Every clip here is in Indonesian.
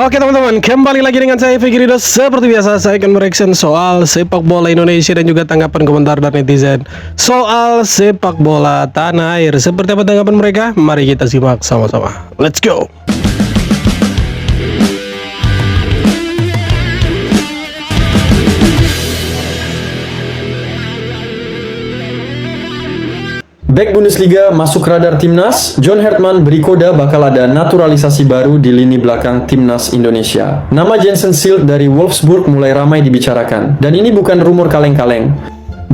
Oke teman-teman, kembali lagi dengan saya Fikri Ridho. Seperti biasa saya akan mereaction soal sepak bola Indonesia dan juga tanggapan komentar dari netizen soal sepak bola tanah air. Seperti apa tanggapan mereka? Mari kita simak sama-sama. Let's go. Bek Bundesliga masuk radar timnas, John Hertman beri kode bakal ada naturalisasi baru di lini belakang timnas Indonesia. Nama Jensen Silt dari Wolfsburg mulai ramai dibicarakan, dan ini bukan rumor kaleng-kaleng.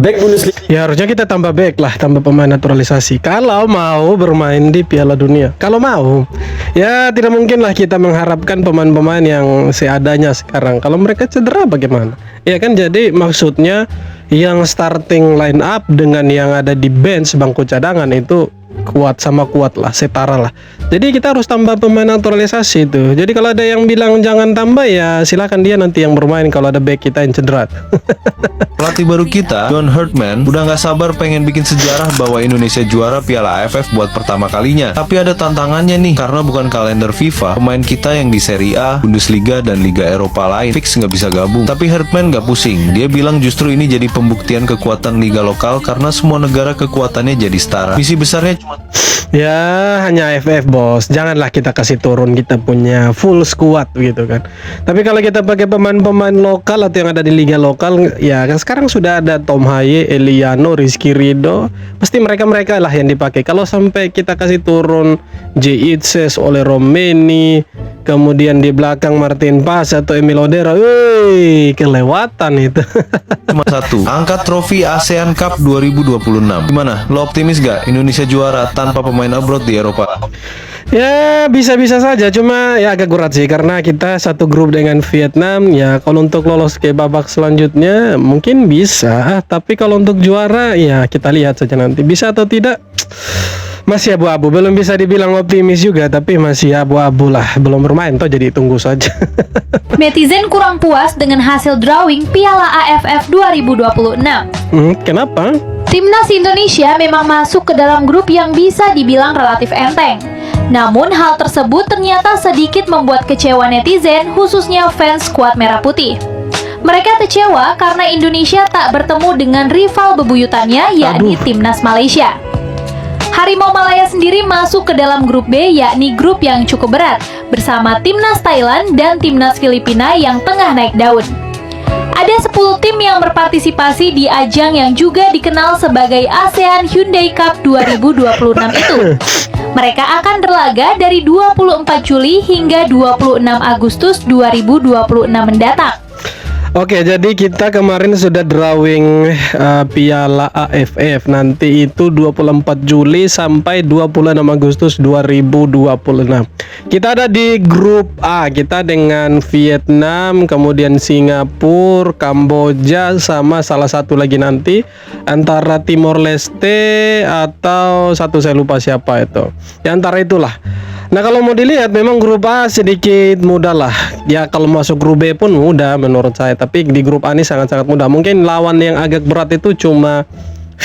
Bek Bundesliga. Ya harusnya kita tambah back lah, tambah pemain naturalisasi kalau mau bermain di Piala Dunia. Kalau mau, ya tidak mungkin lah kita mengharapkan pemain-pemain yang seadanya sekarang. Kalau mereka cedera bagaimana? Ya kan, jadi maksudnya yang starting line up dengan yang ada di bench bangku cadangan itu kuat sama kuat lah, setara lah. Jadi kita harus tambah pemain naturalisasi itu. Jadi kalau ada yang bilang jangan tambah, ya silakan dia nanti yang bermain kalau ada back kita yang cedera. Pelatih baru kita, John Hertman, udah nggak sabar pengen bikin sejarah bahwa Indonesia juara Piala AFF buat pertama kalinya. Tapi ada tantangannya nih, karena bukan kalender FIFA, pemain kita yang di Serie A, Bundesliga, dan Liga Eropa lain fix nggak bisa gabung. Tapi Hertman nggak pusing. Dia bilang justru ini jadi pembuktian kekuatan Liga lokal karena semua negara kekuatannya jadi setara. Misi besarnya cuma Ya hanya AFF bos, janganlah kita kasih turun kita punya full squad gitu kan. Tapi kalau kita pakai pemain-pemain lokal atau yang ada di liga lokal, ya kan sekarang sudah ada Tom Haye, Eliano, Rizky Ridho, pasti mereka lah yang dipakai. Kalau sampai kita kasih turun J. Itzes, oleh Romeni, kemudian di belakang Martin Paes atau Emil Odera, kelewatan itu. cuma satu, angkat trofi ASEAN Cup 2026. Gimana? Lo optimis gak Indonesia juara tanpa pemain abroad di Eropa? Ya bisa-bisa saja, cuma ya agak berat sih karena kita satu grup dengan Vietnam. Ya kalau untuk lolos ke babak selanjutnya mungkin bisa, tapi kalau untuk juara ya kita lihat saja nanti bisa atau tidak. Masih abu-abu, belum bisa dibilang optimis juga, tapi masih abu-abu lah, belum bermain toh, jadi tunggu saja. Netizen kurang puas dengan hasil drawing Piala AFF 2026. Kenapa? Timnas Indonesia memang masuk ke dalam grup yang bisa dibilang relatif enteng. Namun hal tersebut ternyata sedikit membuat kecewa netizen, khususnya fans skuad Merah Putih. Mereka kecewa karena Indonesia tak bertemu dengan rival bebuyutannya, yakni Timnas Malaysia. Harimau Malaya sendiri masuk ke dalam grup B, yakni grup yang cukup berat, bersama Timnas Thailand dan Timnas Filipina yang tengah naik daun. Ada 10 tim yang berpartisipasi di ajang yang juga dikenal sebagai ASEAN Hyundai Cup 2026 itu. Mereka akan berlaga dari 24 Juli hingga 26 Agustus 2026 mendatang. Oke, jadi kita kemarin sudah drawing Piala AFF. Nanti itu 24 Juli sampai 26 Agustus 2026. Kita ada di grup A. Kita dengan Vietnam, kemudian Singapura, Kamboja, sama salah satu lagi nanti antara Timor Leste atau satu saya lupa siapa itu. Ya antara itulah. Nah kalau mau dilihat memang grup A sedikit mudah lah. Ya kalau masuk grup B pun mudah menurut saya. Tapi di grup A ini sangat-sangat mudah. Mungkin lawan yang agak berat itu cuma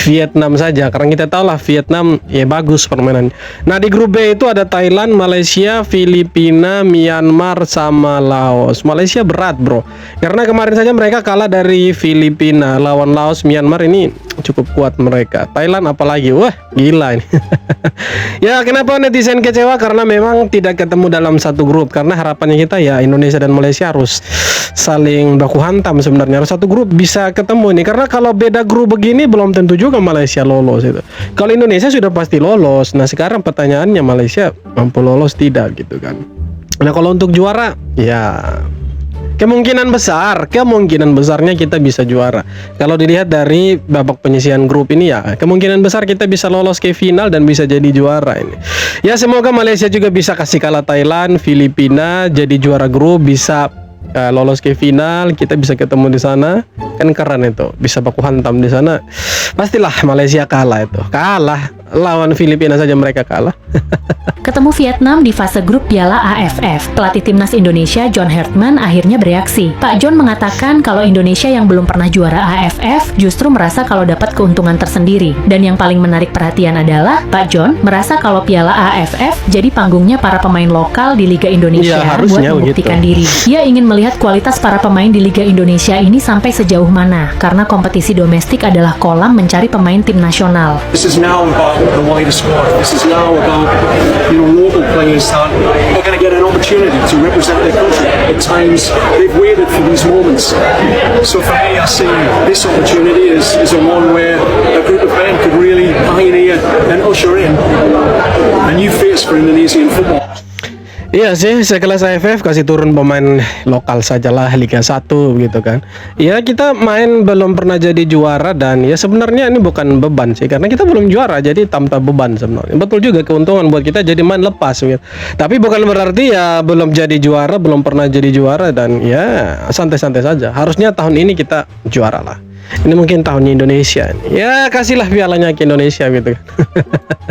Vietnam saja, karena kita tahu lah Vietnam ya bagus permainan. Nah di grup B itu ada Thailand, Malaysia, Filipina, Myanmar, sama Laos. Malaysia berat bro, karena kemarin saja mereka kalah dari Filipina. Lawan Laos, Myanmar ini cukup kuat mereka. Thailand apalagi, wah gila ini. Ya kenapa netizen kecewa? Karena memang tidak ketemu dalam satu grup. Karena harapannya kita ya Indonesia dan Malaysia harus saling baku hantam sebenarnya. Harus satu grup bisa ketemu nih. Karena kalau beda grup begini belum tentu juga Malaysia lolos itu. Kalau Indonesia sudah pasti lolos. Nah sekarang pertanyaannya Malaysia mampu lolos tidak gitu kan. Nah kalau untuk juara ya kemungkinan besarnya kita bisa juara. Kalau dilihat dari babak penyisihan grup ini ya kemungkinan besar kita bisa lolos ke final dan bisa jadi juara ini. Ya semoga Malaysia juga bisa kasih kalah Thailand, Filipina, jadi juara grup, bisa lolos ke final, kita bisa ketemu di sana, kan keren itu, bisa baku hantam di sana. Pastilah Malaysia kalah itu, kalah lawan Filipina saja mereka kalah. Ketemu Vietnam di fase grup Piala AFF, pelatih timnas Indonesia John Hartman akhirnya bereaksi. Pak John mengatakan kalau Indonesia yang belum pernah juara AFF justru merasa kalau dapat keuntungan tersendiri. Dan yang paling menarik perhatian adalah Pak John merasa kalau Piala AFF jadi panggungnya para pemain lokal di Liga Indonesia Ya, buat harusnya membuktikan diri. Dia ingin melihat kualitas para pemain di Liga Indonesia ini sampai sejauh mana, karena kompetisi domestik adalah kolam mencari pemain tim nasional. This is now about the wider squad. This is now about, local players that are going to get an opportunity to represent their country. At times, they've waited for these moments. So for me, I see this opportunity as a one where a group of men could really pioneer and usher in a new face for Indonesian football. Iya sih, sekelas AFF kasih turun pemain lokal sajalah Liga 1 gitu kan. Ya kita main belum pernah jadi juara dan ya sebenarnya ini bukan beban sih karena kita belum juara jadi tanpa beban sebenarnya. Betul juga keuntungan buat kita jadi main lepas gitu. Tapi bukan berarti ya belum jadi juara, belum pernah jadi juara dan ya santai-santai saja. Harusnya tahun ini kita juara lah. Ini mungkin tahunnya Indonesia. Ya kasihlah pialanya ke Indonesia gitu kan.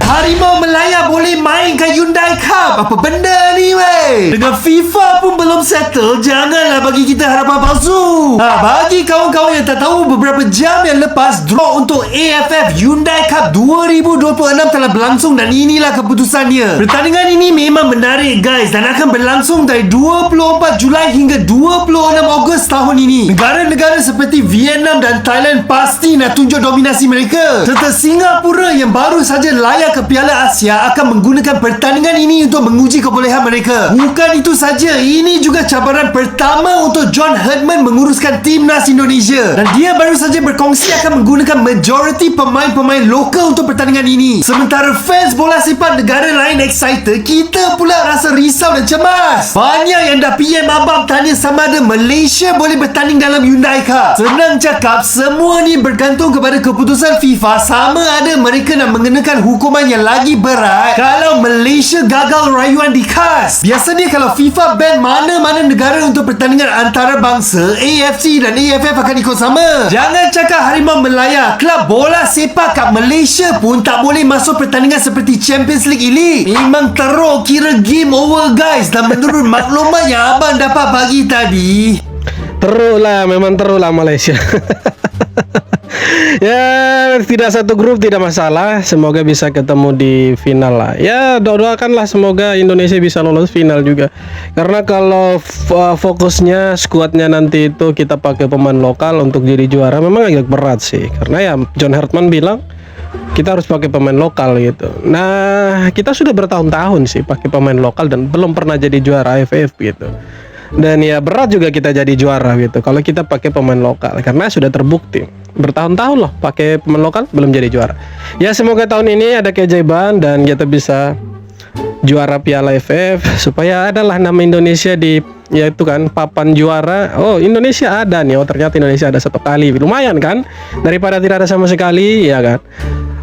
Harimau Melaya boleh main ke Hyundai Cup. Apa benda ni weh? Dengan FIFA pun belum settle, janganlah bagi kita harapan palsu. Bagi kawan-kawan yang tak tahu, beberapa jam yang lepas draw untuk AFF Hyundai Cup 2026 telah berlangsung dan inilah keputusannya. Pertandingan ini memang menarik guys dan akan berlangsung dari 24 Julai hingga 26 Ogos tahun ini. Negara-negara seperti Vietnam dan Thailand pasti nak tunjuk dominasi mereka. Serta Singapura yang baru saja layak ke Piala Asia akan menggunakan pertandingan ini untuk menguji kebolehan mereka. Bukan itu saja, ini juga cabaran pertama untuk John Hartman menguruskan timnas Indonesia. Dan dia baru saja berkongsi akan menggunakan majoriti pemain-pemain lokal untuk pertandingan ini. Sementara fans bola sepak negara lain excited, kita pula rasa risau dan cemas. Banyak yang dah PM abang tanya sama ada Malaysia boleh bertanding dalam Hyundai Cup. Senang cakap, semua ni bergantung kepada keputusan FIFA sama ada mereka nak mengenakan hukuman yang lagi berat kalau Malaysia gagal rayuan di CAS. Biasanya kalau FIFA ban mana-mana negara untuk pertandingan antarabangsa, AFC dan AFF akan ikut sama. Jangan cakap Harimau Melaya, kelab bola sepak kat Malaysia pun tak boleh masuk pertandingan seperti Champions League Elite. Memang teruk, kira game over guys. Dan menurut maklumat yang abang dapat bagi tadi, Teruk lah, memang teruk lah Malaysia. Ya tidak satu grup tidak masalah, semoga bisa ketemu di final lah. Ya doakanlah semoga Indonesia bisa lolos final juga. Karena kalau fokusnya skuadnya nanti itu kita pakai pemain lokal untuk jadi juara memang agak berat sih. Karena ya John Hartman bilang kita harus pakai pemain lokal gitu. Nah kita sudah bertahun-tahun sih pakai pemain lokal dan belum pernah jadi juara AFF gitu. Dan ya berat juga kita jadi juara gitu kalau kita pakai pemain lokal karena sudah terbukti bertahun-tahun loh pakai pemain lokal belum jadi juara. Ya semoga tahun ini ada keajaiban dan kita bisa juara Piala AFF supaya adalah nama Indonesia di ya itu kan papan juara. Oh Indonesia ada nih, oh ternyata Indonesia ada satu kali, lumayan kan daripada tidak ada sama sekali ya kan.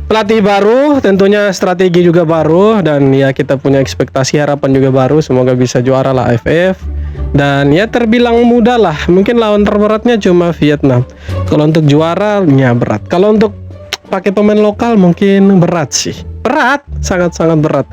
Pelatih baru, tentunya strategi juga baru dan ya kita punya ekspektasi harapan juga baru. Semoga bisa juara lah AFF dan ya terbilang mudah lah. Mungkin lawan terberatnya cuma Vietnam. Kalau untuk juaranya berat. Kalau untuk pakai pemain lokal mungkin berat sih. Berat, sangat-sangat berat.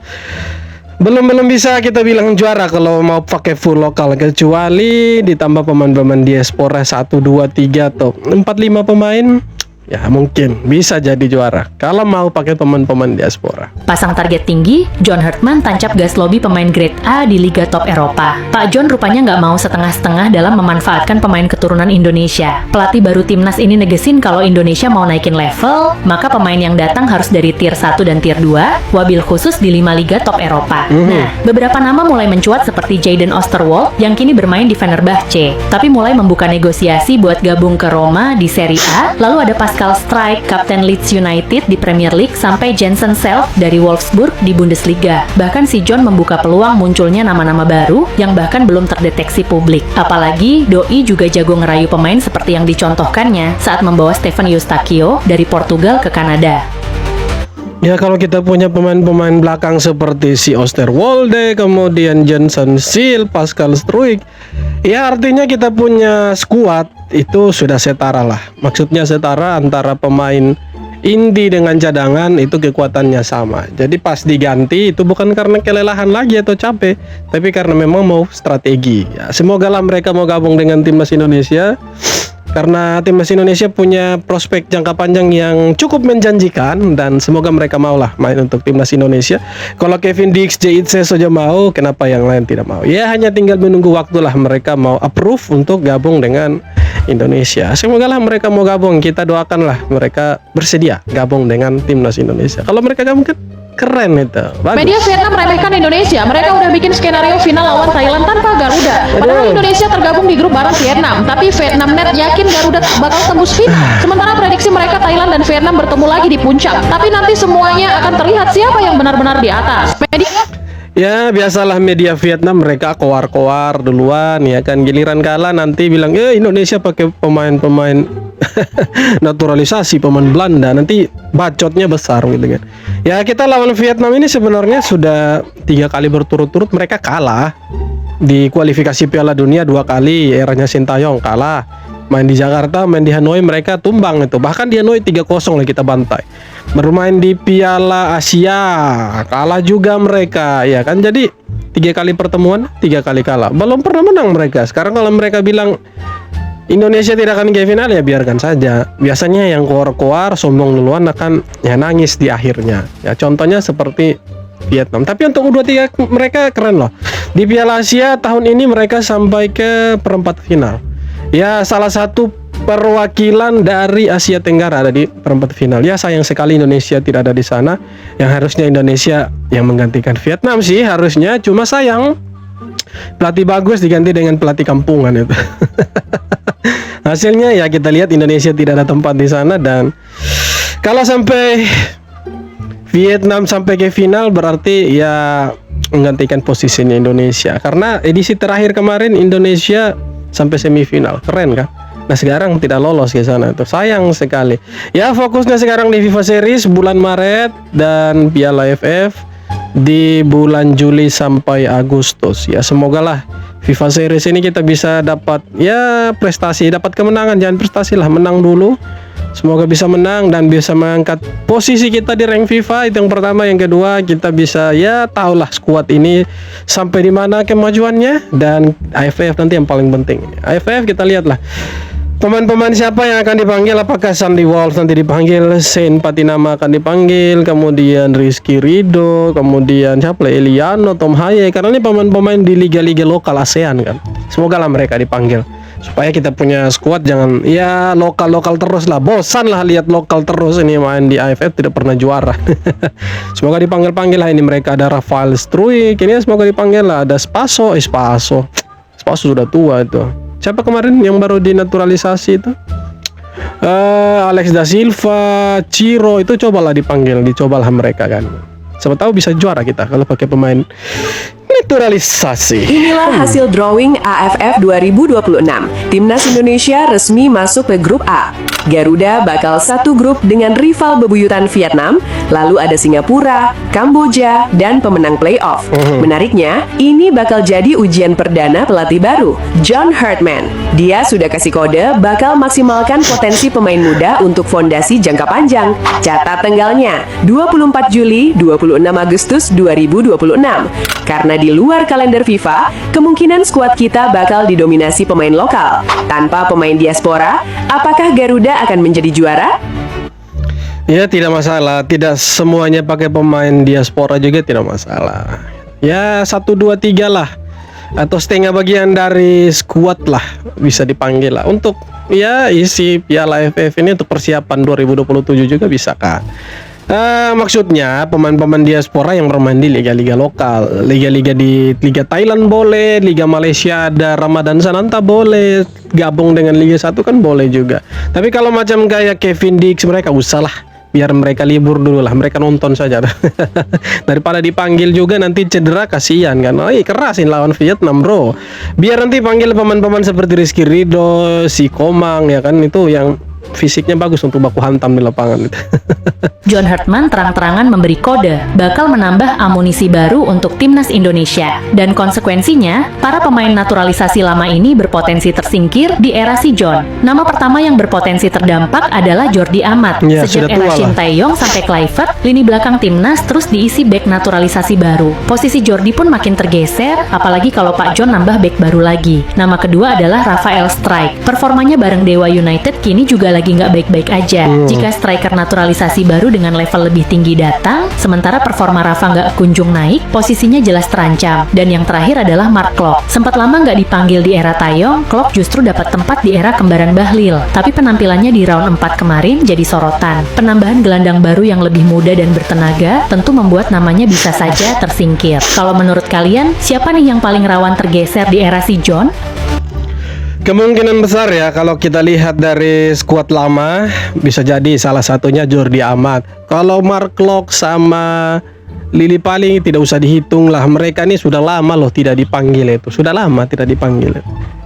Belum bisa kita bilang juara kalau mau pakai full lokal kecuali ditambah pemain-pemain diaspora 1, 2, 3 atau 4, 5 pemain. Ya mungkin bisa jadi juara kalau mau pakai pemain-pemain diaspora. Pasang target tinggi, John Hartman tancap gas lobby pemain grade A di Liga Top Eropa. Pak John rupanya nggak mau setengah-setengah dalam memanfaatkan pemain keturunan Indonesia. Pelatih baru timnas ini negesin kalau Indonesia mau naikin level, maka pemain yang datang harus dari tier 1 dan tier 2, wabil khusus di 5 Liga Top Eropa. Nah, beberapa nama mulai mencuat seperti Jayden Oosterwolde yang kini bermain di Fenerbahce, tapi mulai membuka negosiasi buat gabung ke Roma di Serie A, lalu ada Pascal Struijk, kapten Leeds United di Premier League, sampai Jensen Self dari Wolfsburg di Bundesliga. Bahkan si John membuka peluang munculnya nama-nama baru yang bahkan belum terdeteksi publik. Apalagi Doi juga jago ngerayu pemain seperti yang dicontohkannya saat membawa Stephen Eustáquio dari Portugal ke Kanada. Ya kalau kita punya pemain-pemain belakang seperti si Oosterwolde, kemudian Jensen Seal, Pascal Struijk, ya artinya kita punya skuad itu sudah setara lah. Maksudnya setara antara pemain inti dengan cadangan itu kekuatannya sama. Jadi pas diganti itu bukan karena kelelahan lagi atau capek, tapi karena memang mau strategi. Ya, semoga lah mereka mau gabung dengan timnas Indonesia, karena timnas Indonesia punya prospek jangka panjang yang cukup menjanjikan, dan semoga mereka maulah main untuk timnas Indonesia. Kalau Kevin Dix, JIC saja mau, kenapa yang lain tidak mau? Ya hanya tinggal menunggu waktulah mereka mau approve untuk gabung dengan Indonesia. Semoga lah mereka mau gabung, kita doakanlah mereka bersedia gabung dengan timnas Indonesia. Kalau mereka gabung kan keren itu. Bagus. Media Vietnam meremehkan Indonesia. Mereka udah bikin skenario final lawan Thailand tanpa Garuda. Padahal Indonesia tergabung di grup bareng Vietnam. Tapi Vietnamnet yakin Garuda bakal tembus final. Sementara prediksi mereka Thailand dan Vietnam bertemu lagi di puncak. Tapi nanti semuanya akan terlihat siapa yang benar-benar di atas. Media Ya biasalah media Vietnam, mereka koar-koar duluan ya kan, giliran kalah nanti bilang Indonesia pakai pemain-pemain naturalisasi, pemain Belanda, nanti bacotnya besar gitu kan. Ya kita lawan Vietnam ini sebenarnya sudah 3 kali berturut-turut mereka kalah. Di kualifikasi Piala Dunia 2 kali, eranya Sintayong kalah. Main di Jakarta, main di Hanoi mereka tumbang itu. Bahkan di Hanoi 3-0 lah kita bantai. Bermain di Piala Asia kalah juga mereka ya kan. Jadi 3 kali pertemuan 3 kali kalah, belum pernah menang mereka. Sekarang kalau mereka bilang Indonesia tidak akan ke final, ya biarkan saja. Biasanya yang koar-koar sombong duluan akan ya nangis di akhirnya. Ya contohnya seperti Vietnam. Tapi untuk U23 mereka keren loh. Di Piala Asia tahun ini mereka sampai ke perempat final. Ya salah satu perwakilan dari Asia Tenggara ada di perempat final. Ya sayang sekali Indonesia tidak ada di sana. Yang harusnya Indonesia yang menggantikan Vietnam sih harusnya. Cuma sayang pelatih bagus diganti dengan pelatih kampungan itu. Hasilnya ya kita lihat Indonesia tidak ada tempat di sana. Dan kalau sampai Vietnam sampai ke final berarti ya menggantikan posisinya Indonesia. Karena edisi terakhir kemarin Indonesia sampai semifinal, keren kan? Nah sekarang tidak lolos ke sana, itu sayang sekali. Ya fokusnya sekarang di FIFA Series bulan Maret dan Piala AFF di bulan Juli sampai Agustus. Ya semoga lah FIFA Series ini kita bisa dapat ya prestasi, dapat kemenangan, jangan prestasi lah, menang dulu. Semoga bisa menang dan bisa mengangkat posisi kita di rank FIFA, itu yang pertama. Yang kedua kita bisa ya tahulah skuad ini sampai di mana kemajuannya. Dan AFF nanti yang paling penting. AFF kita lihatlah pemain-pemain siapa yang akan dipanggil. Apakah Sandy Walsh nanti dipanggil, Shane Patinama akan dipanggil, kemudian Rizky Ridho, kemudian siapa, Eliano, Tom Haye. Karena ini pemain-pemain di liga-liga lokal ASEAN kan. Semoga lah mereka dipanggil supaya kita punya skuad jangan ya lokal-lokal terus lah. Bosan lah lihat lokal terus ini main di AFF tidak pernah juara. Semoga dipanggil-panggil lah ini mereka. Ada Rafael Struik ini semoga dipanggil lah. Ada Spaso sudah tua itu. Siapa kemarin yang baru dinaturalisasi itu? Alex da Silva, Ciro itu cobalah dipanggil, dicobalah mereka kan. Siapa tahu bisa juara kita kalau pakai pemain naturalisasi. Inilah hasil drawing AFF 2026. Timnas Indonesia resmi masuk ke grup A. Garuda bakal satu grup dengan rival bebuyutan Vietnam, lalu ada Singapura, Kamboja, dan pemenang playoff. Menariknya, ini bakal jadi ujian perdana pelatih baru, John Herdman. Dia sudah kasih kode bakal maksimalkan potensi pemain muda untuk fondasi jangka panjang. Catat tanggalnya, 24 Juli, 26 Agustus 2026. Karena di luar kalender FIFA, kemungkinan skuad kita bakal didominasi pemain lokal. Tanpa pemain diaspora, apakah Garuda akan menjadi juara? Ya tidak masalah, tidak semuanya pakai pemain diaspora juga tidak masalah. Ya 1, 2, 3 lah, atau setengah bagian dari skuad lah bisa dipanggil lah untuk ya isi Piala AFF ini untuk persiapan 2027 juga bisa kan. Maksudnya pemain-pemain diaspora yang bermain di liga-liga lokal, liga-liga di Liga Thailand boleh, Liga Malaysia ada Ramadan Sananta boleh, gabung dengan Liga 1 kan boleh juga. Tapi kalau macam kayak Kevin Dix mereka usahlah, biar mereka libur dulu lah, mereka nonton saja daripada dipanggil juga nanti cedera, kasihan kan. Kerasin lawan Vietnam bro, biar nanti panggil pemain-pemain seperti Rizky Ridho, si Komang ya kan, itu yang fisiknya bagus untuk baku hantam di lapangan. John Herdman terang-terangan memberi kode bakal menambah amunisi baru untuk timnas Indonesia. Dan konsekuensinya, para pemain naturalisasi lama ini berpotensi tersingkir di era si John. Nama pertama yang berpotensi terdampak adalah Jordi Amat. Ya, Sejak sudah era tua lah. Shin Tae-yong sampai Kluivert, lini belakang timnas terus diisi bek naturalisasi baru. Posisi Jordi pun makin tergeser, apalagi kalau Pak John nambah bek baru lagi. Nama kedua adalah Rafael Strijk. Performanya bareng Dewa United kini juga lagi nggak baik-baik aja. Jika striker naturalisasi baru dengan level lebih tinggi datang, sementara performa Rafa nggak kunjung naik, posisinya jelas terancam. Dan yang terakhir adalah Mark Klok. Sempat lama nggak dipanggil di era Taeyong, Klok justru dapat tempat di era kembaran Bahlil. Tapi penampilannya di round 4 kemarin jadi sorotan. Penambahan gelandang baru yang lebih muda dan bertenaga tentu membuat namanya bisa saja tersingkir. Kalau menurut kalian, siapa nih yang paling rawan tergeser di era si John? Kemungkinan besar ya kalau kita lihat dari skuad lama bisa jadi salah satunya Jordi Amat. Kalau Mark Klok sama Lili Pali tidak usah dihitung lah, mereka ini sudah lama loh tidak dipanggil itu, sudah lama tidak dipanggil.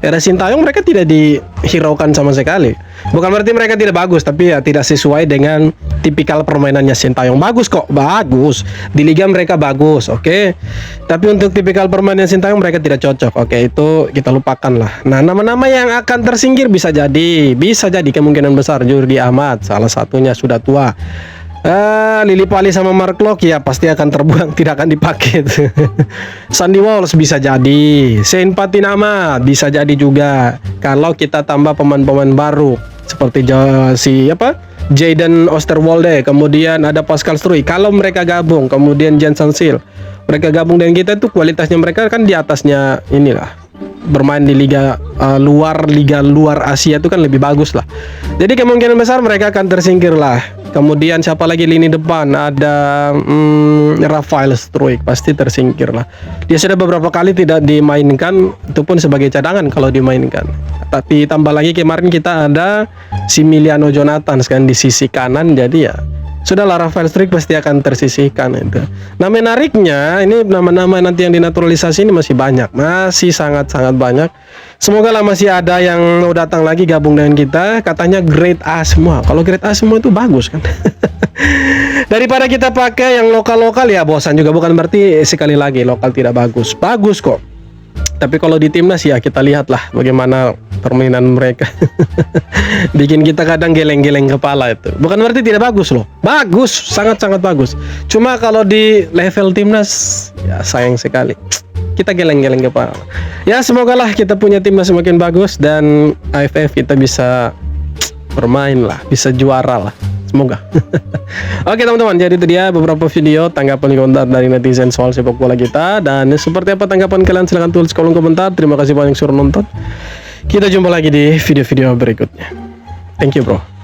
Era Shin Tae-yong mereka tidak dihiraukan sama sekali. Bukan berarti mereka tidak bagus, tapi ya tidak sesuai dengan tipikal permainannya Shin Tae-yong. Bagus kok, bagus. Di liga mereka bagus, oke. Tapi untuk tipikal permainan Shin Tae-yong mereka tidak cocok. Oke, itu kita lupakan lah. Nah, nama-nama yang akan tersingkir bisa jadi kemungkinan besar Jordi Amat, salah satunya sudah tua. Lili Pali sama Mark Klok ya pasti akan terbuang, tidak akan dipakai. Sandy Walsh bisa jadi, Shane Patinama bisa jadi juga. Kalau kita tambah pemain-pemain baru seperti Jayden Osterwolde, kemudian ada Pascal Struijk. Kalau mereka gabung, kemudian Jensen Seal, mereka gabung dengan kita itu kualitasnya mereka kan di atasnya inilah. Bermain di liga luar Asia itu kan lebih bagus lah. Jadi kemungkinan besar mereka akan tersingkir lah. Kemudian siapa lagi lini depan? Ada Rafael Struijk pasti tersingkir lah. Dia sudah beberapa kali tidak dimainkan, itu pun sebagai cadangan kalau dimainkan. Tapi tambah lagi kemarin kita ada si Emiliano Jonathan kan di sisi kanan, jadi ya sudahlah Rafael Struijk pasti akan tersisihkan itu. Nah menariknya ini nama-nama nanti yang dinaturalisasi ini masih banyak, masih sangat-sangat banyak. Semoga lah masih ada yang mau datang lagi gabung dengan kita. Katanya grade A semua. Kalau grade A semua itu bagus kan. Daripada kita pakai yang lokal-lokal ya bosan juga. Bukan berarti sekali lagi lokal tidak bagus. Bagus kok. Tapi kalau di timnas ya kita lihatlah bagaimana permainan mereka. Bikin kita kadang geleng-geleng kepala itu. Bukan berarti tidak bagus loh. Bagus, sangat-sangat bagus. Cuma kalau di level timnas ya sayang sekali. Kita geleng-geleng kepala. Ya semoga lah kita punya timnas semakin bagus dan AFF kita bisa bermain lah, bisa juara lah. Semoga. Oke teman-teman, jadi itu dia beberapa video tanggapan komentar dari netizen soal sepak bola kita. Dan seperti apa tanggapan kalian silahkan tulis kolom komentar. Terima kasih banyak sudah nonton. Kita jumpa lagi di video-video berikutnya. Thank you bro.